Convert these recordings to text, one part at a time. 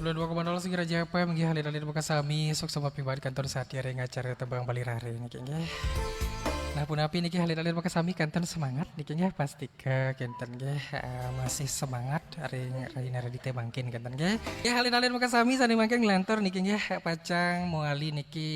92,0 Segera Japa menggih halil-halil maka sami sok sama pribadi kantor saat yang ngacara tebang balirare niki nggih. Nah punapi niki halil-halil maka sami kantor semangat niki nggih pasti ke kenten nggih masih semangat hari raina radite mangkin kenten nggih. Ya halil-halil maka sami sani mangkin ngelantor niki nggih pacang moali niki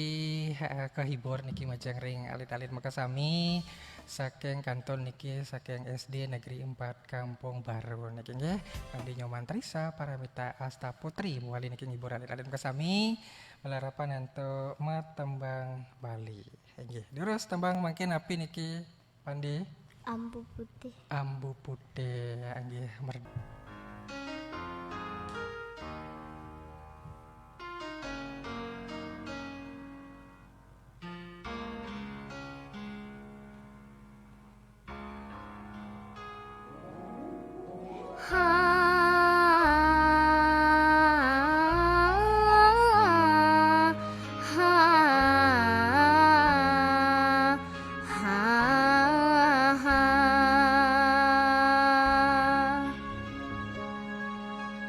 kehibur niki majang ring alit-alit maka sami saking kanton niki saking SD Negeri 4 Kampung Baru niki nggih Andi Nyoman Trisa Paramita Asta Putri muali niki ngibur alit-alit sami melarapan untuk matembang Bali nggih terus tembang mangkin api niki Pandi ambu putih nggih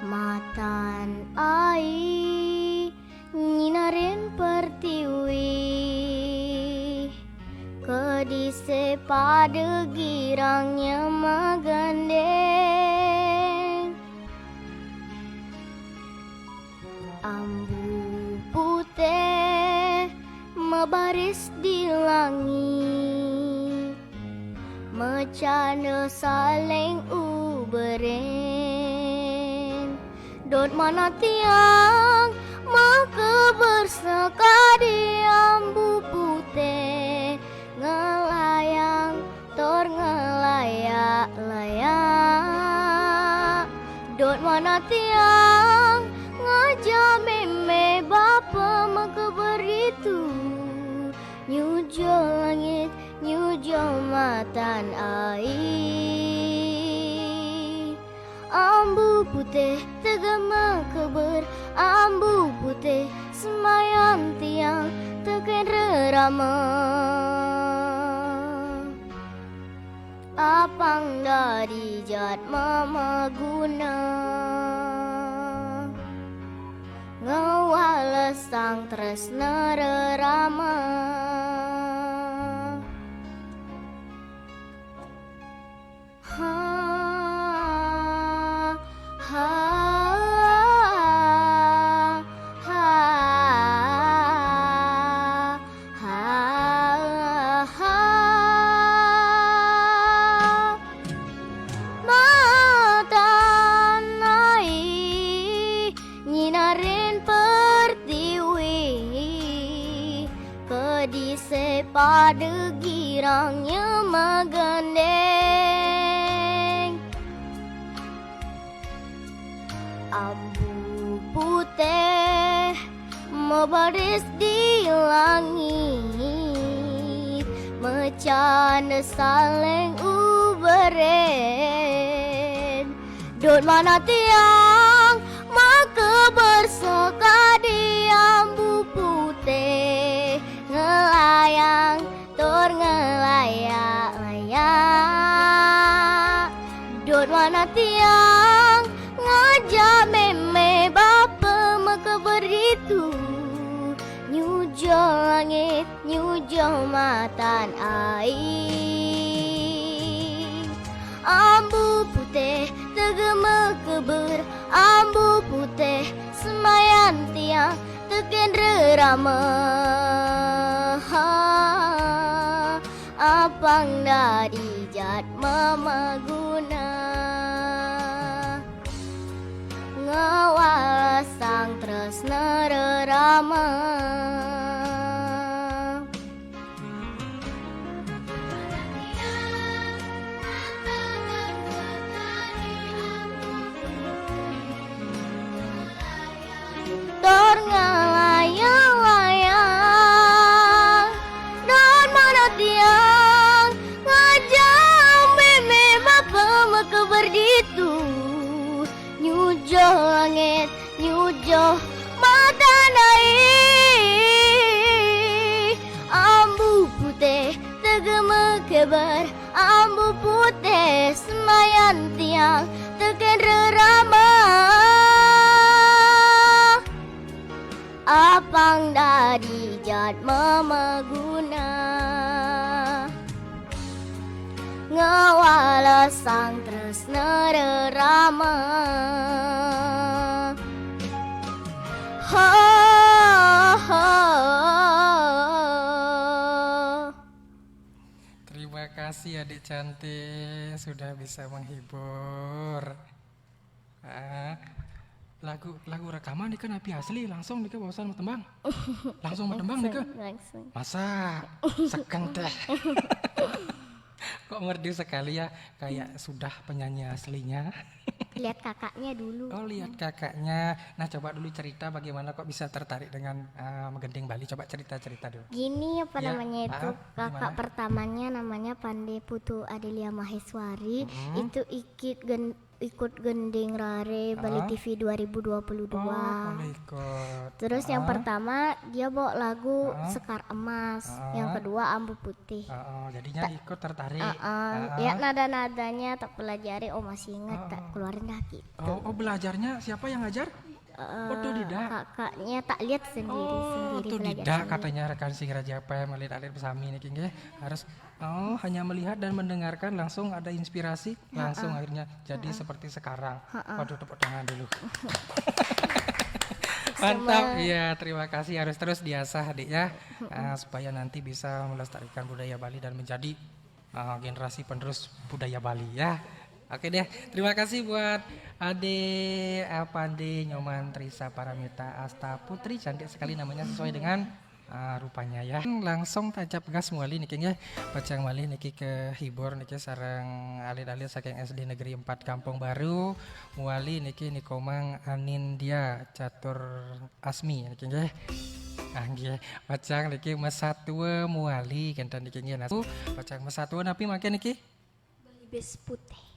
Matan ai nyinarin pertiwi kedise pada girangnya magandeng ambu putih mebaris di langit mecana saling uberen dot mana tiang maka bersekadi ambu putih ngelayang tor ngelayak-layak dot mana tiang ngajak meme bapa maka beritu nyujo langit nyujo matan air ambu putih tegama keber ambu putih semayan tiang teken rerama apang dari jat mama guna ngawales sang tresna rerama pada girangnya magandeng ambu putih mebaris di langit mecana saling uberen dot mana tiang maka bersekadi ambu putih ngelayang tor ngelayak-layak dot mana tiang ngajak meme bapa maka beritu nyujo langit nyujo matan air ambu putih tegema keber ambu putih semayan tiang teken rerama apang dari jat mama guna ngawal sang tresna rerama tor ngelayang-layang dan mana tiang ngajak meme bapa maka berditu nyujo langit nyujo mata naik ambu putih tegema kebar ambu putih semayan tiang teken rerama mat memeguna ngawala sang tresna rerama ha, ha. Terima kasih adik cantik sudah bisa menghibur. Lagu rekaman nih kan api asli langsung nih ke bawasan tembang. Langsung tembang nih ke. Langsung. Masa sekeng teh. Kok merdu sekali ya kayak sudah penyanyi aslinya. Lihat kakaknya dulu. Oh lihat kakaknya. Nah coba dulu cerita bagaimana kok bisa tertarik dengan menggending Bali. Coba cerita-cerita dulu. Gini apa Ya, namanya itu kakak gimana? pertamanya namanya Pande Putu Adelia Maheswari. Itu ikut gending Rare Bali TV 2022. Boleh ikut. Terus yang pertama dia bawa lagu Sekar Emas, yang kedua Ambu Putih. Jadinya ikut tertarik. Ya nada-nadanya tak pelajari, oh masih ingat tak keluarin dah gitu. Oh belajarnya siapa yang ngajar? Otodidak. Kakaknya tak lihat sendiri Otodidak belajar katanya rekan sing Raja Pem alit-alit pesami nih King, harus hanya melihat dan mendengarkan langsung ada inspirasi langsung akhirnya jadi seperti sekarang. Waduh tepuk tangan dulu. Mantap ya, terima kasih, harus terus diasah adik ya supaya nanti bisa melestarikan budaya Bali dan menjadi generasi penerus budaya Bali ya. Oke deh, terima kasih buat Ade Pande Nyoman Trisa Paramita Asta Putri, cantik sekali namanya sesuai dengan rupanya ya. Langsung tancap gas muali niki ya, pacang malih niki ke hibur niki sareng alit-alit saking SD Negeri 4 Kampung Baru, muali niki Nikomang Anindya Catur Asmi niki ya. Nggih, pacang niki Mesatua muali kenten niki nggih. Nah, pacang Mesatua napi make niki? Belibes putih.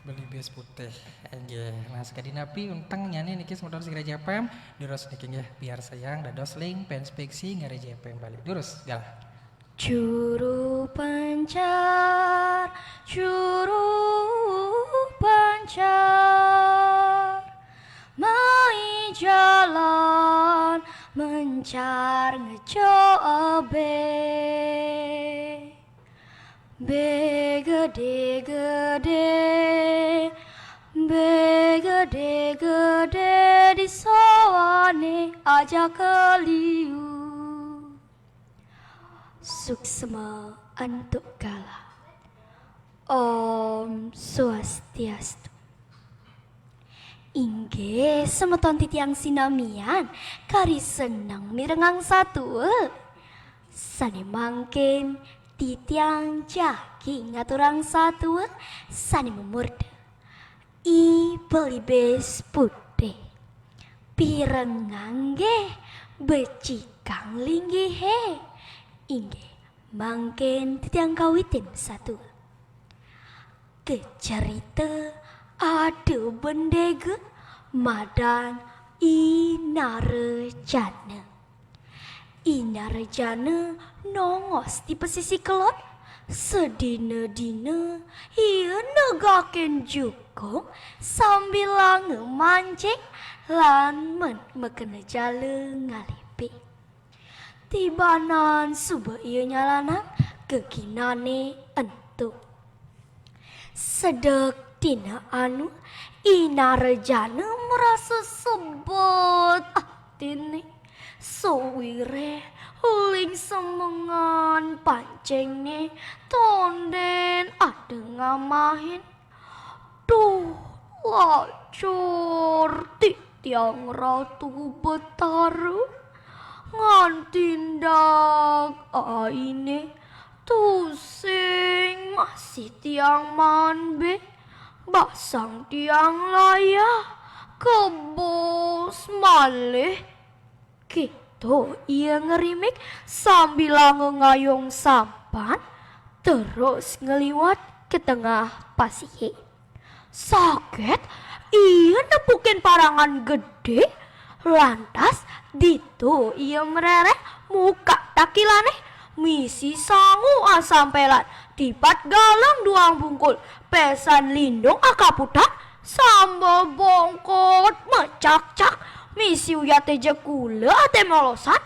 Belibes putih. Nggih. Nah, sekali napi untang nyanyi niki semotor si Raja Pem durus niki nggih biar sayang dados link penspeksi Raja Pem Bali. Durus galah. Juru pancar mai jalan mencar ngecobe begede di sawane aja keliu suksma antuk kala Om Swastiastu. Inggih semeton titiang sinamian kari senang mirengang satu sane mangkin titiang jaki ngaturang satu sane memurde I belibes putih pirengang ge becikang linggi he inggih mangkin titiang kawitin satu kecerita ada bendega madan Inarejana nongos di pesisi kelot sedina-dina ia negaken jukung sambil ngemancing lan mekena jala ngalipi tibanan suba ia nyalanan kekinane entuk sedek tina anu Inarejana merasa sebut tini sowire huling semengan pancing nih tonden ada ngamahin duh lacur titiang ratu betaru ngantindak aine tusing masih tiang manbe basang tiang laya kebos malih gitu ia ngerimik sambil ngayong sampan terus ngeliwat ke tengah pasir sakit ia nepukin parangan gede lantas ditu ia merereh muka takilaneh misi sangu asampelan tipat galang duang bungkul pesan lindung akaputan sambal bongkot mecak-cak misi uya teja kula ate molosan.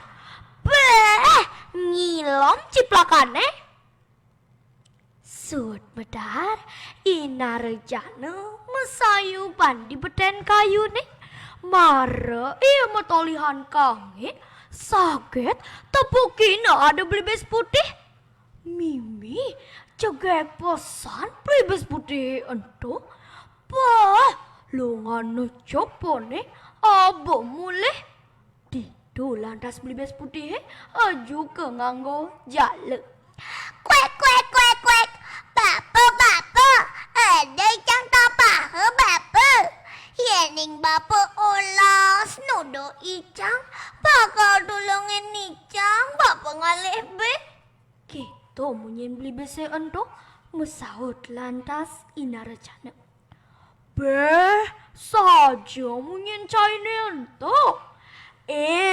Beh, ngilom ciplakane. Sud medar ina rejana mesayu bandi beten kayu nih. Mare iya metolihan kangit saget tepukina ada belibes putih. Mimi cegek pesan belibes putih ento. Pah, lungan copone abo mulih. Didu lantas belibes putih aju ke nganggo jale. Kuek kuek kuek kuek. Bapa, ada yang tak paham bapa. Yening bapa ulas nudo icang, bakal tulungin icang, bapa ngalih be. Gitu munyin beli bese ento mesaut lantas ina rejana. Beh, saja munyin caine ento.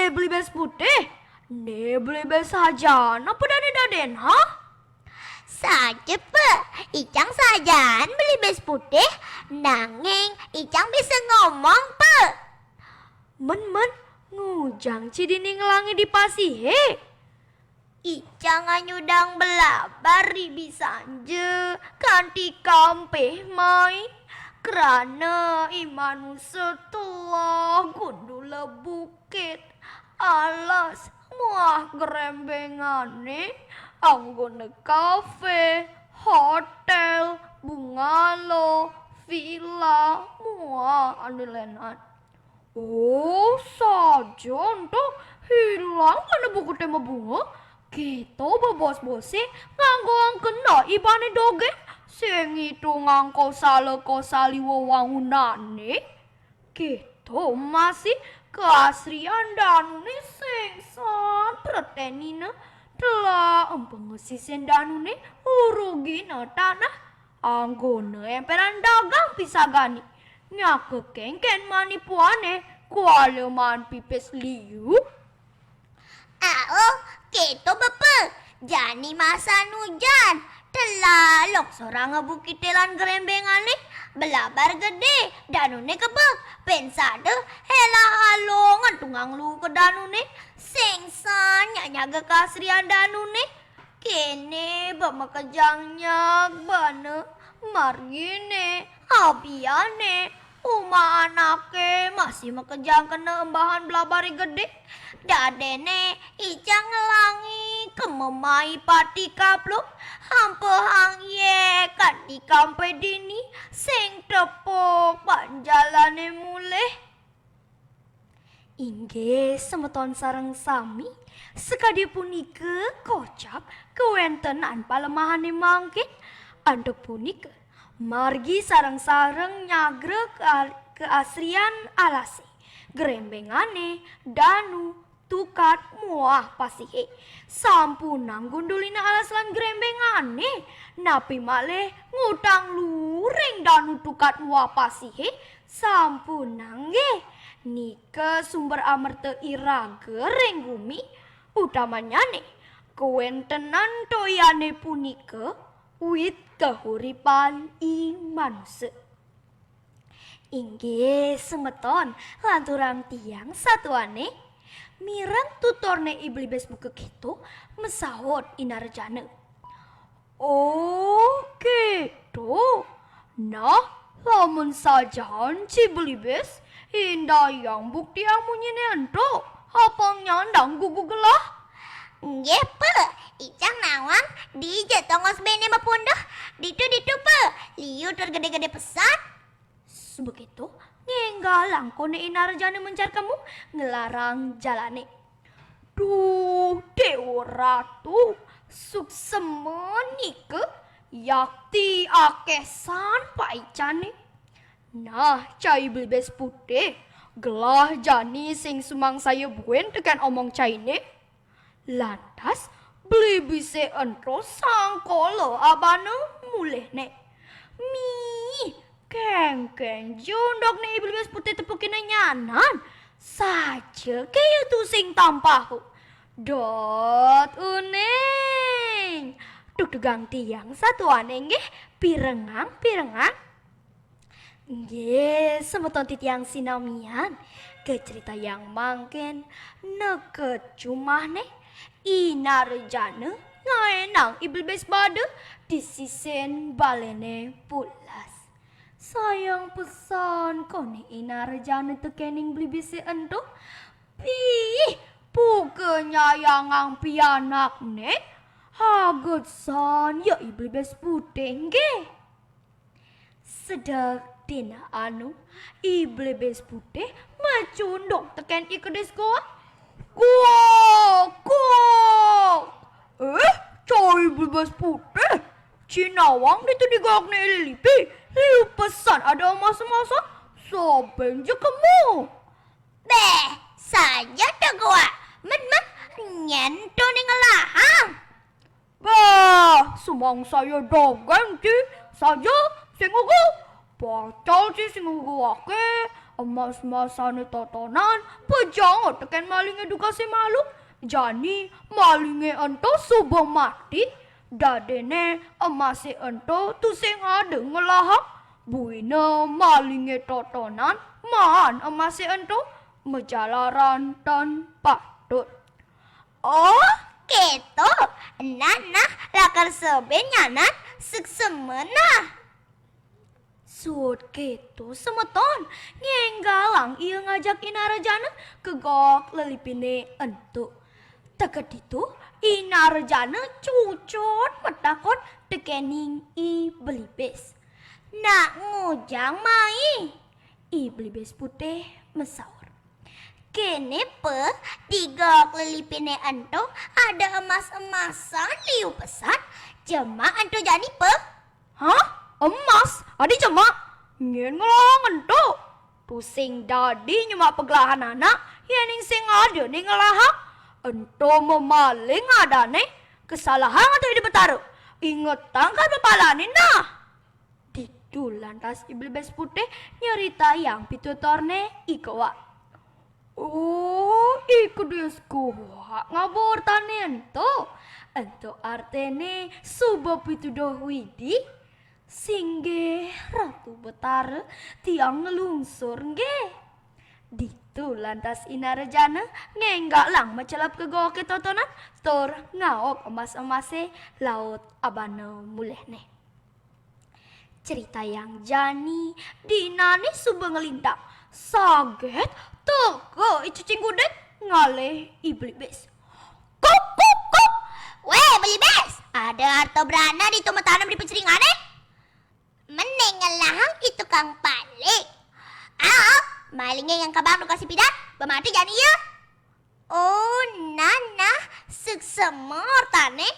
Beli bes putih, ne beli bes saja, napa daden ha? Saja pe, icang sajaan beli bes putih, nanging icang bisa ngomong pe. Men ngujang cidini ngelangi di pasihe. Icang anyudang belabar di bisanje, kanti kampe mai. Kerana imanu setelah gundula bukit, alas muah gerembengane, anggone kafe, hotel, bungalow, villa, muah andelenan. Oh, saja untuk hilang mana buku tema bunga. Kita bebos-bosi nganggo ang kena ibane doge. Sing itu ngangko sali wewangunane. Kita masih keasrian danune sing sanpretenina telah empengesi danune urugina tanah. Anggone emperan dagang pisagani. Nyake kengken manipuane kualeman pipes liu. Keto bapa, jani masa hujan. Telah sorang bukit telan gerembengane, belabar gede, danune kebek, pensade, hela halo ngantungang lu ke danune, sengsan nyaga kasrian danune, kene bama kejangnya bane, margine, abiane, uma anake masih makejang kena embahan belabari gede. Dadene icang ngelangi kememai pati kapluk hampe hang ye kan di kampe dini sing tepuk panjalane mulih. Inggih semeton sareng sami sekadi punika kocap kewentenan palemahane mangkin anda punika margi sareng-sareng nyagre keasrian alasi gerembengane danu tukat muah pasihe sampunang gundulina alas lan gerembengane napi malih ngutang luring danu tukat muah pasihe sampunang nggih nika sumber amerta irage ring bumi utamanya nih kewentenan toyane punika wit kahuripan imanuse. Inggih semeton lanturang tiang satuane mireng tutorne iblibes buka gitu mesahot inarjana. Oh gitu. Nah lamun sajan ciblibes indah yang bukti amunyi nento apang nyandang gugu gelah. Nggih pe, icang nawang di jatongos bene mapundah, ditu pe, liu tergede-gede pesan. Begitu ngenggalang kone inarjane mencar kamu ngelarang jalane. Duh dewa ratu suksemeni ke yakti akesan paicane. Nah cai blibes putih gelah jani sing sumang saya buen tekan omong caine. Lantas beli bise entro sangkolo abane mulih nek. Keng jondok nih iblis putih tepukin nyanan saja kayak tuh sing tampahu dot uning duk degang tiang satu aneh pirengang Nggih, semeton titiang sinamian ke cerita yang mangken neket cumah nih ina rejana ngaenang iblis bade di sisen balene pulas. Sayang pesan kone ina rejana tekening beli bisi ento. Pih, pukenya yang ang pianak ne. Hagut san ya iblis putih nggih. Sedek dina anu iblis putih macundong teken ikedes goa. Kuok. Coy iblis putih. Cinawang itu digawak na ililipi. Liu pesan ada emas-emasan. Sobeng je kamu. Beh, saja dah gua. Men nyentuh ning ngelahang. Bah, sumang saya dogang ti. Saja singugu. Pacal si singugu wake. Emas-emasan totonan. Pejangot teken maling edukasi malu. Jani malinge ento subang mati. Dadene emase ento tu sing ada ngelahang. Buina malinge totonan. Man emase ento menjalaran tanpa tut. Oh, keto. Nah, lakar sebenyanan seksemena. Sud keto semeton ngenggalang ia ngajak Inarjana ke gok lelipine entuk. Teket itu Inarjana cucot metakon tekening iblis. Nak ngujang mai. Iblis putih mesaur. Kene pe tiga lelipine ento ada emas-emasan liu pesan. Jema ento jani pe. Hah? Emas? Adi cemak? Ngin ngelang ento. Pusing dadi nyemak pegelahan anak. Yening sing ada ning ngelahang. Ento memaling adane. Kesalahan atau hidup betaru. Ingat tangkap bepalanin nah. Ditu lantas iblis putih nyerita yang pitutorne ikawa. Oh, iku diskua ngabur tani ento. Ento artene subuh pitudoh widi. Singge Ratu Betara tiang ngelungsur nge. Ditu lantas Inarjana ngenggak lang mecelap ke goa ketotonan. Tor ngaok emas-emase laut abana mulehne. Cerita yang jani dinane subeng ngelintang. Saget teko icicing gudeg ngaleh iblis. Kuk. Weh, beli bes. Ada harta berana di tumah tanam di penceringannya. Meneng ngelahang itu kang palik. Malingnya yang kabang lu kasih pidat. Bemati jani ya. Oh, nana seksemor tane.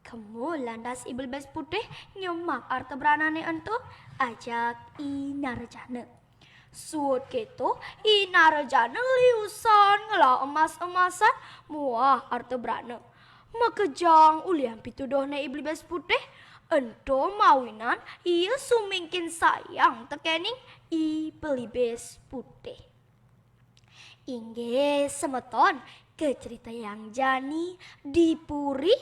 Kamu landas iblis putih nyemak harta beranane ento ajak Inarjana. Suut keto Inarjana liusan ngelah emas-emasan muah harta berana. Makejang ulian pitudohne iblis putih ento mawinan ia sumingkin sayang tekening iblis putih. Ingge semeton ke cerita yang jani dipuri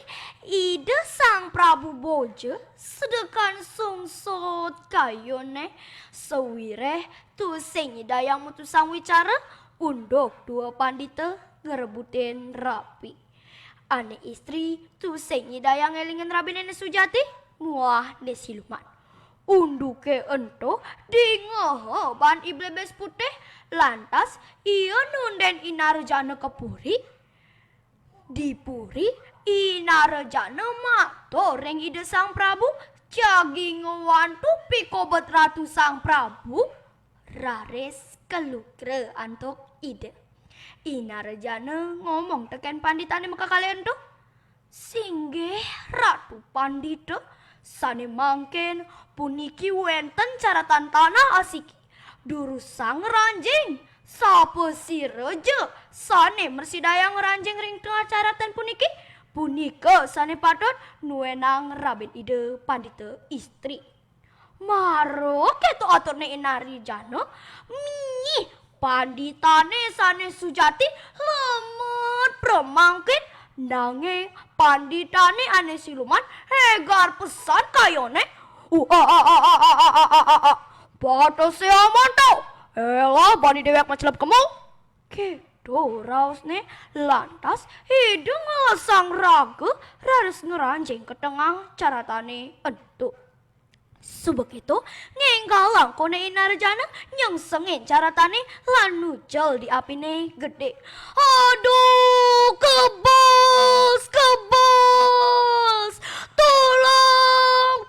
ide sang Prabu Boja sedekan sungsut kayone sewireh tu sing dayang mutusang wicara undok dua pandita ngerebutin rapi. Ane istri tu sing dayang elingen rabi nenek Sujati muah desiluman. Unduke ento dingoho ban iblis putih lantas ia nunden Inarjana ke puri. Dipuri Inarjana mato reng ide sang Prabu jagi ngewantu pikobet ratu sang Prabu rares kelukre antuk ide. Inarjana ngomong teken panditane muka kalian tuh. Singge ratu pandita sane mangken puniki wenten caratan tanah asiki. Durusang ranjing sapa si reja sane mersidayang ranjing ring tengah caratan puniki. Punika sane patut nuenang rabin ide pandita istri. Maro keto aturne Inarjana mih panditane sane Sujati lemut premangkin. Nanging panditane ane siluman hegar pesan kayone. Batas aman tau. Elah bani dewek macelap kamu. Gitu rausnya. Lantas hidung ngelasang raga raris ngeranjing ke tengah caratane entuk. Sebegitu ngenggalang kone Inarjana nyengsengin caratane lan nucel di apine gede. Aduh kebos tolong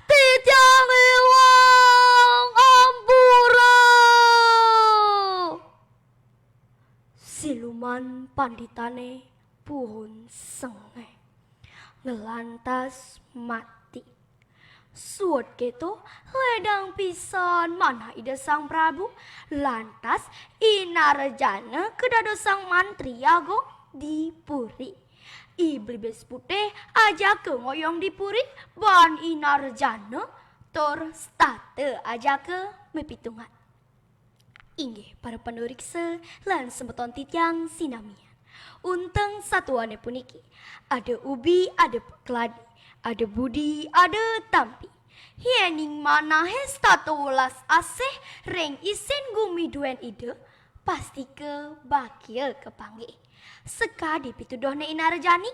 titiang hilang ampura. Siluman panditane puhun senge ngelantas mati. Suat gitu ledang pisan mana ide sang Prabu. Lantas Inarjana kedado sang mantri agong dipuri. Iblis putih aja ke ngoyong dipuri ban Inarjana tor state aja ke mepitungan. Inggih para pendurikse lan semeton titiang sinamian. Unteng satuane puniki. Ada ubi, ada keladi, ada budi, ada tampi. Hiening mana hestatu ulas aseh reng isen gumi duen ide pasti ke bakil kepanggih. Sekadi pitudohne Inarjani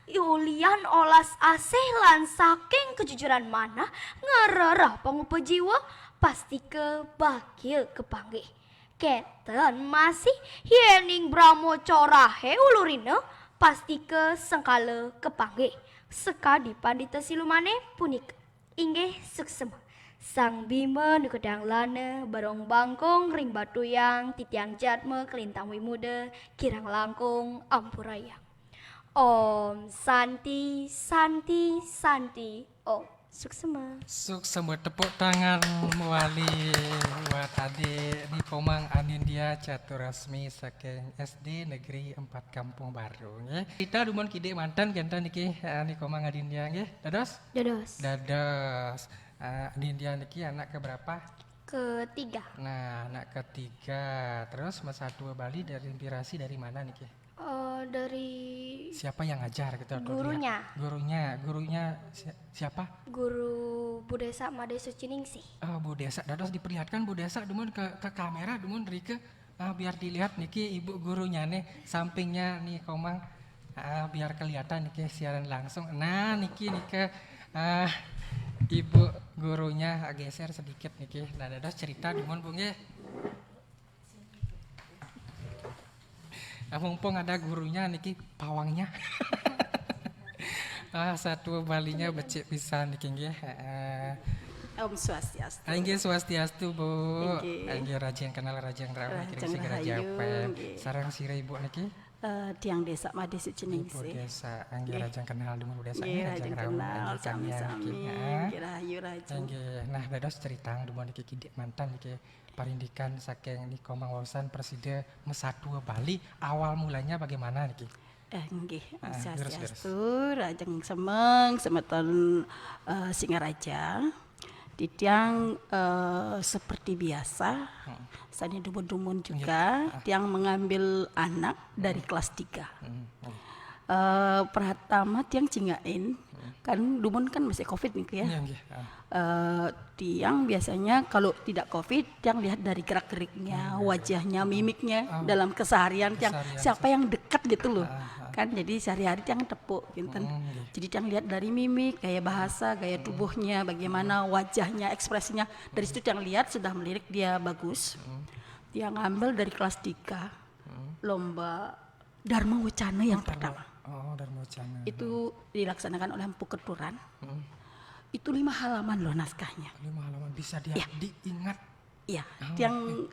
Yulian olas aseh lan saking kejujuran mana ngererah pengupa jiwa pasti ke bakil kepanggih. Keten masih hiening Brahmo corahe ulurine pasti ke sengkala kepanggih. Sekadi pandita silumane punik inggih suksema. Sang Bima nukedang lana barong bangkong ring batu yang titiang jatme kelintang wimuda kirang langkung ampurayang. Om Santi Santi Santi Om suksema. Suksema tepuk tangan wali buat adik di Pomang Anindya Caturasmi saking SD Negeri 4 Kampung Baru nggih. Kita dumon kide mantan genten niki di Pomang Anindya nggih. Dados? Dados. Anindya niki anak keberapa? Ketiga. Nah, anak ketiga. Terus masa 2 Bali dari inspirasi dari mana niki? Dari Siapa yang ngajar gitu? gurunya. Gurunya siapa? Guru Budesa Made Suciningsih. Oh, Bu Desa, dados diperlihatkan Bu Desa dumun ke kamera dumun Rike biar dilihat niki ibu gurunya nih sampingnya nih Komang biar kelihatan niki siaran langsung. Nah niki ibu gurunya geser sedikit niki. Nah dados cerita dumun Bu nggih. Mumpung ada gurunya niki pawangnya. Satu Balinya becik pisan niki nggih. Om Swastiastu. Inggih Swastiastu Bu. Inggih. Inggih rajin kenal rajin rawu kirim Rajang sing Rahayu, Japet. nggih. Sareng sira Ibu niki. Tiang desa Made Ibu Suciningsih. desa inggih rajang kenal dengan Bu Desa Nggih, rajang rajang rawu kenal inggih kami sami-sami. Nggih, rahayu rajang. Inggih. Nah dados ceritang dumun niki kidik mantan niki parindikan saking niko mangwaosan Presiden Mesatu Bali. Awal mulanya bagaimana niki? Nggih, Om Terus. Swastiastu. Rajang semeng semeton Singaraja. Tiang seperti biasa, sani dumun-dumun juga, tiang mengambil anak dari kelas 3. Pertama tiang cingain, kan dumun kan masih covid nih ya. Iya nggih. Tiang biasanya kalau tidak covid, tiang lihat dari gerak-geriknya, wajahnya, mimiknya dalam keseharian tiang siapa yang dekat gitu loh. Kan jadi sehari-hari tiang tepuk gitu. Jadi tiang lihat dari mimik, gaya bahasa, gaya tubuhnya, bagaimana wajahnya, ekspresinya. Dari situ tiang lihat sudah melirik dia bagus. Tiang ambil dari kelas 3 lomba Dharma Wacana yang pertama. Oh, Dharma Wacana. Itu dilaksanakan oleh Empu Keturan. Itu 5 halaman loh naskahnya. 5 halaman bisa diingat. Iya, tiang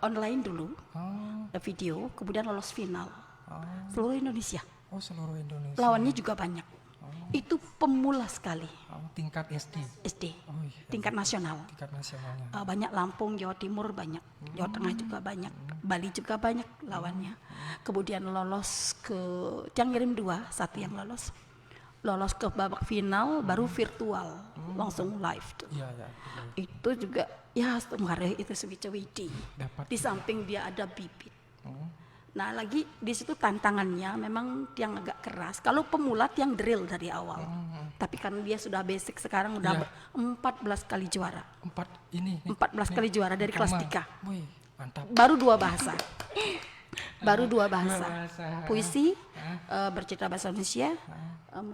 online dulu, Oh, video, kemudian lolos final. Seluruh Indonesia. oh seluruh Indonesia. Lawannya juga banyak. Itu pemula sekali. Oh, tingkat SD. SD, Oh iya. tingkat nasional. Tingkat nasionalnya. Banyak Lampung, Jawa Timur banyak, Jawa Tengah juga banyak, Bali juga banyak lawannya. Kemudian lolos ke, yang ngirim 2, satu yang lolos ke babak final, baru virtual, langsung live tuh. Iya. Itu juga ya semuanya itu Suwica Widi. Dapat. Di samping dia ada bibit. Nah, lagi di situ tantangannya memang tiang agak keras. Kalau pemula tiang drill dari awal. Tapi karena dia sudah basic sekarang udah 14 kali juara. 14 kali juara dari kelas 3. Wih, mantap. Baru 2 bahasa. Baru 2 bahasa. Puisi, bercerita bahasa Indonesia,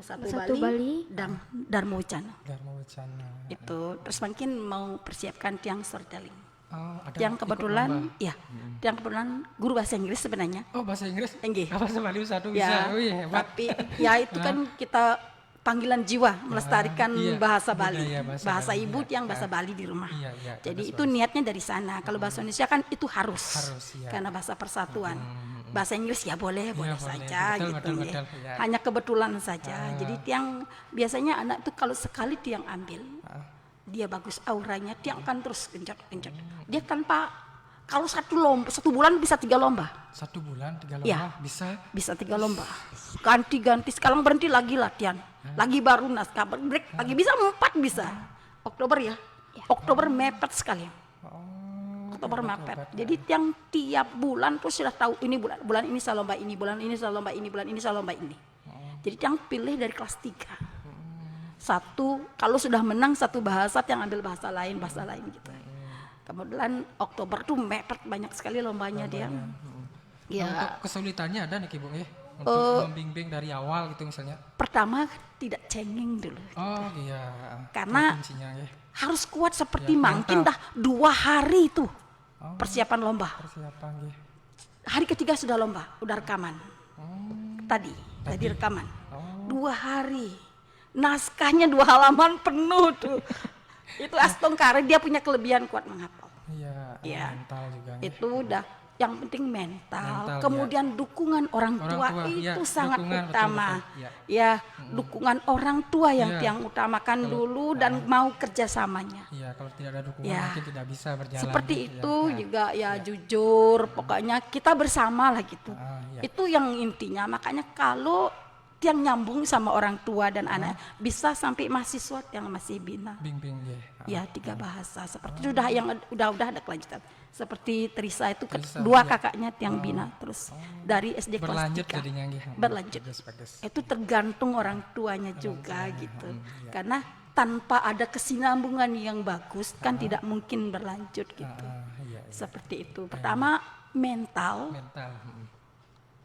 Satu Bali, dan Dharma Wicana. Dharma Wicana. Itu terus mungkin mau persiapkan tiang storytelling. Ada Yang ikut kebetulan, lomba. ya, yang kebetulan guru bahasa Inggris sebenarnya. Oh, bahasa Inggris? Enggih. Bahasa Bali satu bisa. Ya, Wih, hebat. tapi ya itu kan kita panggilan jiwa melestarikan iya, bahasa Bali, budaya bahasa Bali, ibu iya. yang bahasa Bali di rumah. Iya, iya, Jadi bagus, itu niatnya dari sana. Kalau bahasa Indonesia kan itu harus, iya. karena bahasa persatuan. Bahasa Inggris ya boleh, boleh boleh. saja Betul, gitu. betul, Ya. betul, ya. Hanya kebetulan saja. Jadi tiang biasanya anak itu kalau sekali tiang ambil, dia bagus auranya, tiang akan terus genjot. Dia tanpa kalau satu bulan bisa 3 lomba. 1 bulan 3 lomba Ya. bisa 3 lomba. Ganti-ganti, sekarang berhenti lagi latihan. Lagi baru naskah break, lagi bisa 4 bisa. Oktober ya. Oktober mepet sekali. Oktober mepet. Jadi tiap bulan tuh sudah tahu ini bulan ini saya lomba ini, bulan ini saya lomba ini, bulan ini saya lomba ini. Jadi yang pilih dari kelas 3. Satu, kalau sudah menang satu bahasa, yang ambil bahasa lain gitu. Kemudian Oktober tuh mepet banyak sekali lombanya dia. Ya. Untuk kesulitannya ada nih Ibu ya? Untuk membimbing dari awal gitu misalnya. Pertama tidak cengeng dulu. Oh iya. Karena kuncinya, ya. harus kuat seperti Ya, mungkin mental. dah 2 hari itu persiapan lomba. Persiapan ya. Hari ketiga sudah lomba, udah rekaman. Tadi rekaman. 2 hari. Naskahnya 2 halaman penuh tuh. Itu Astong Kare dia punya kelebihan kuat menghafal. Iya, Ya. mental juga. Ya. Itu udah yang penting mental, Mental, kemudian dukungan orang tua, ya, itu sangat dukungan, utama. betul. Ya, dukungan orang tua yang Iya. tiang utamakan dulu dan mau kerjasamanya. Iya, kalau tidak ada dukungan Ya. mungkin tidak bisa berjalan. Seperti gitu itu ya. juga ya jujur, pokoknya kita bersama lah gitu. Iya. Itu yang intinya. Makanya kalau tiang nyambung sama orang tua dan anak bisa sampai mahasiswa yang masih bina. Bimbing ya. Ya 3 bahasa seperti itu yang udah ada kelanjutan. Seperti Trisa itu Trisa, 2 iya. kakaknya tiang bina terus dari SD kelas Berlanjut 3. jadinya ya. Berlanjut. Bagus. Itu tergantung orang tuanya juga gitu. Karena tanpa ada kesinambungan yang bagus kan tidak mungkin berlanjut gitu. Iya. Seperti itu. Pertama mental. Mental.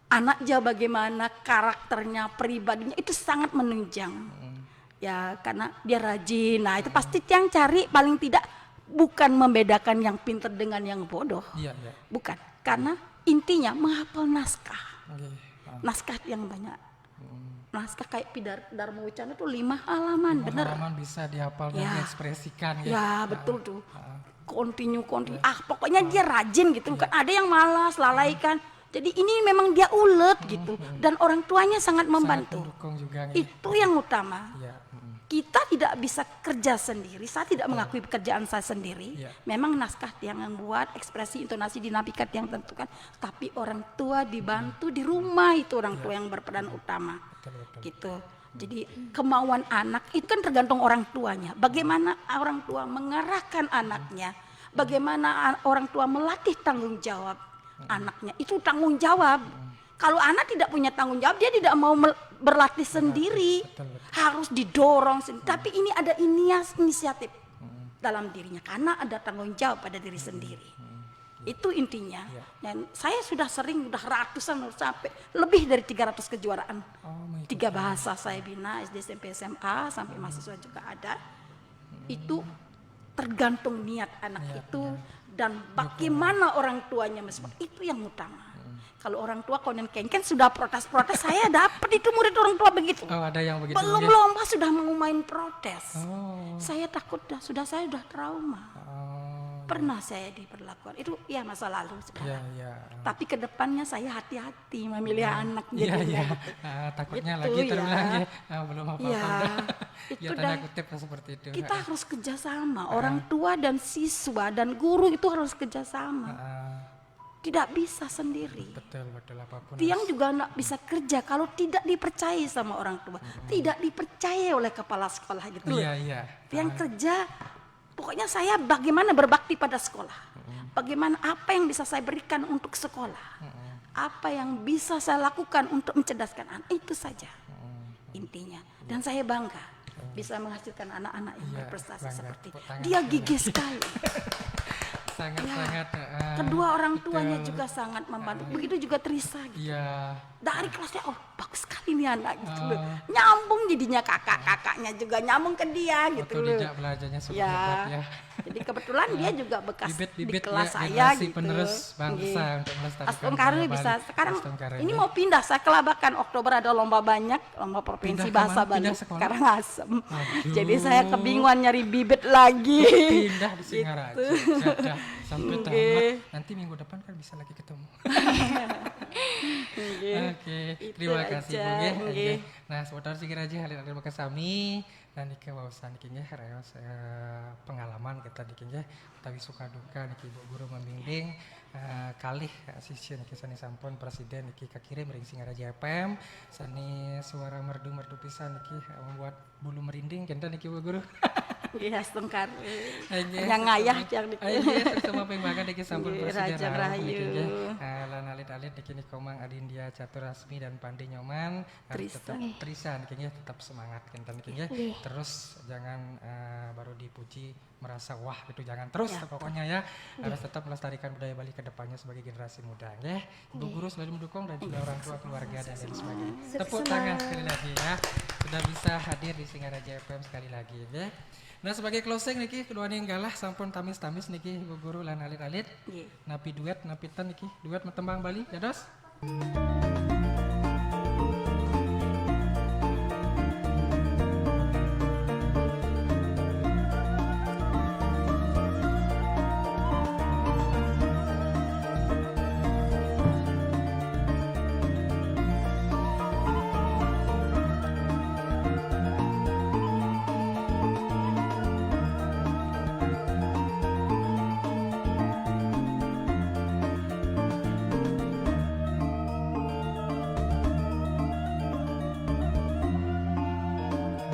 Anaknya bagaimana karakternya, pribadinya itu sangat menunjang. Ya karena dia rajin. Nah itu pasti yang cari paling tidak bukan membedakan yang pintar dengan yang bodoh. Iya. Bukan. Karena intinya menghafal naskah. Oke. Naskah yang banyak. Naskah kayak Dharma Wicana itu 5 halaman, bener. Pengalaman bisa dihafal dan Ya. diekspresikan ya. Ya betul tuh. Continue. Pokoknya dia rajin gitu. Bukan ada yang malas, lalaikan. Jadi ini memang dia ulet gitu. Dan orang tuanya sangat membantu. Mendukung juga ya. Itu yang utama. Iya. Kita tidak bisa kerja sendiri. Saya tidak mengakui pekerjaan saya sendiri. Iya. Memang naskah yang membuat, ekspresi, intonasi, dinamika yang tentukan. Tapi orang tua dibantu di rumah, itu orang tua yang berperan utama. Betul. Gitu. Jadi kemauan anak itu kan tergantung orang tuanya. Bagaimana orang tua mengarahkan anaknya. Bagaimana orang tua melatih tanggung jawab anaknya. Itu tanggung jawab. Kalau anak tidak punya tanggung jawab, dia tidak mau berlatih sendiri. Betul. Harus didorong sendiri. Tapi ini ada inisiatif dalam dirinya. Karena ada tanggung jawab pada diri sendiri. Itu intinya. Dan saya sudah sering, udah ratusan sampai lebih dari 300 kejuaraan. 3 bahasa saya bina, SD, SMP, SMA, sampai mahasiswa juga ada. Itu tergantung niat anak itu dan bagaimana orang tuanya itu yang utama. Kalau orang tua konon kengken sudah protes saya dapat itu murid orang tua begitu. Oh, ada yang begitu. Belum ya? lomba sudah mau main protes. Oh. Saya takut saya sudah trauma. Pernah saya diperlakukan itu ya masa lalu sebenarnya. Iya. Tapi kedepannya saya hati-hati memilih anak Iya. jadinya. Takutnya Itu lagi ya. terulang ya. Belum apa-apa. Iya. Ya Itu tanda dah. kutip seperti itu. Kita harus kerjasama, orang tua dan siswa dan guru itu harus kerjasama. Tidak bisa sendiri. Betul apapun. Tiang juga nggak bisa kerja kalau tidak dipercaya sama orang tua, tidak dipercaya oleh kepala sekolah gitu. Iya. Tiang kerja, pokoknya saya bagaimana berbakti pada sekolah, bagaimana apa yang bisa saya berikan untuk sekolah, apa yang bisa saya lakukan untuk mencerdaskan anak, itu saja intinya. Dan saya bangga bisa menghasilkan anak-anak yang Iya, berprestasi bangga. seperti Tepuk tangan dia, sekali. gigih sekali. Sangat-sangat. Kedua orang tuanya betul. juga sangat membantu. Begitu juga Trisa gitu. Iya. Dari kelasnya, oh bagus sekali nih anak gitu loh. Nyambung jadinya, kakaknya juga nyambung ke dia gitu loh. Otodidak belajarnya super Ya. hebat ya. Jadi kebetulan dia juga bekas Bibit-bibit di kelas ya, saya generasi gitu. penerus bangsa Nggih. untuk melestarikan Astungkari budaya bisa Bali. sekarang Astungkari, ini ya. mau pindah, saya kelabakan Oktober ada lomba banyak, lomba provinsi Pindah bahasa kemana? Bali. Pindah sekolah? Karangasem. Aduh. Jadi saya kebingungan nyari bibit lagi. Pindah di Singaraja. Gitu. Jadah sampai Nggih. tamat. Nanti minggu depan kan bisa lagi ketemu. Oke, terima Itu kasih aja, Bu nggih. nggih. Nah, seputar Singaraja halil-halil Makasami dan niki wawasan niki nggih raos pengalaman kita niki nggih utawi suka duka niki Bu Guru membimbing kalih sisieun niki sani sampun presiden niki kakirim ring Singaraja FM sani suara merdu-merdu pisan niki membuat bulu merinding kenten niki Bu Guru. Iya, Astungkari. Nggih, Yang ngayah yang Nggih, sama pengbangan niki sampun Nggih, presiden Raja Rahayu niki Rahayu. nggih. Lan alit-alit niki Komang Adindia Catur Rasmi dan Pandi Nyoman harus Trisa. tetap Trisa niki nggih tetap semangat kenten niki nggih. Nggih. Terus jangan baru dipuji merasa wah gitu jangan terus Ya, pokoknya ya harus tetap melestarikan budaya Bali ke depannya sebagai generasi muda nggih. Ibu guru selalu mendukung dan juga orang tua keluarga dan lain sebagainya. Tepuk tangan sekali lagi ya. Sudah bisa hadir di Singaraja FM sekali lagi nggih. Nah sebagai closing niki kedua ninggalah sampun tamis-tamis niki Ibu guru lan alit-alit. Nggih. Napi duet napitan niki duet metembang Bali dados.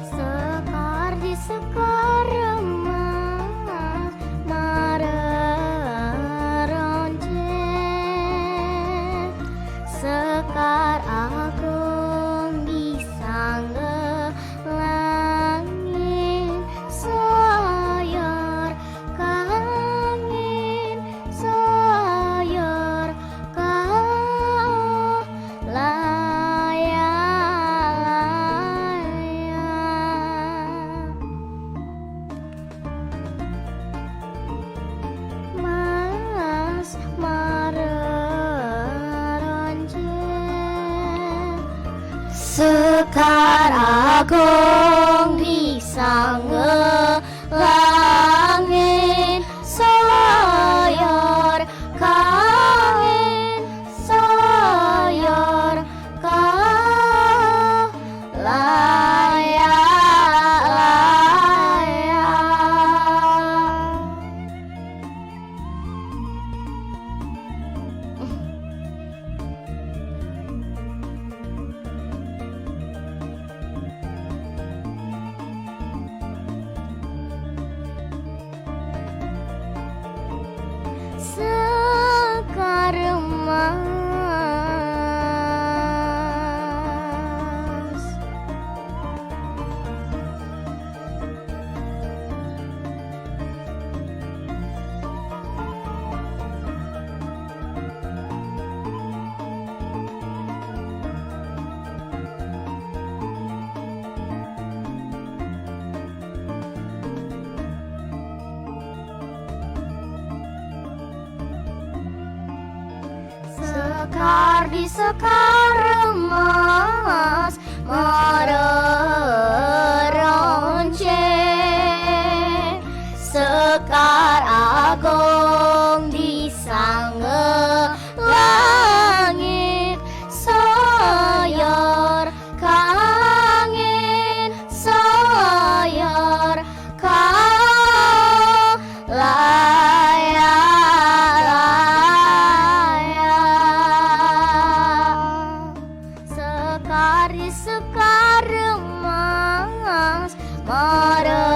Sekar di sekar emas mareroncet Sekar agung di sangga langit Sayur kangin sayur kau layak-layak Mas mareroncet Sekar agung di sangga langit Sayur kangin sayur kau layak-layak Sekar emas Sekar di sekar emas mareroncet Sekar agung di sangga langit Sayur kangin sayur kau layak-layak Sekar di sekar emas mareroncet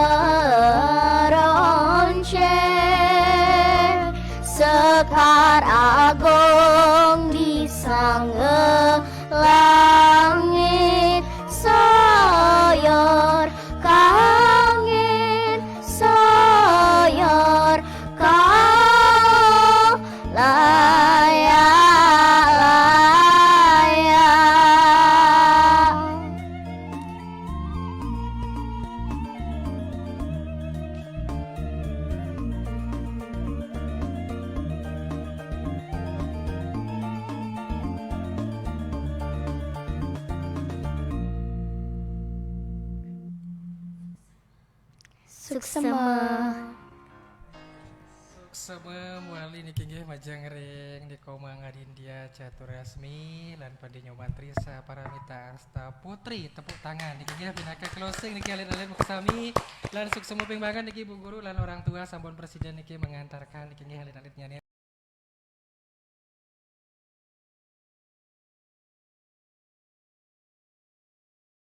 Sekar agung di sana mangga langit soyor kangin soyor kau layak-layak. Suksema. Sama muali niki nggih majang ring di Komang Adindia Catur Rasmi lan Pandinyo Mantri Saparamita Asta Putri tepuk tangan niki nggih pinaka closing niki alin-alin sami lan suksema ping banget niki Bu Guru lan orang tua sampun presiden niki mengantarkan niki nggih alin-alin nyanyi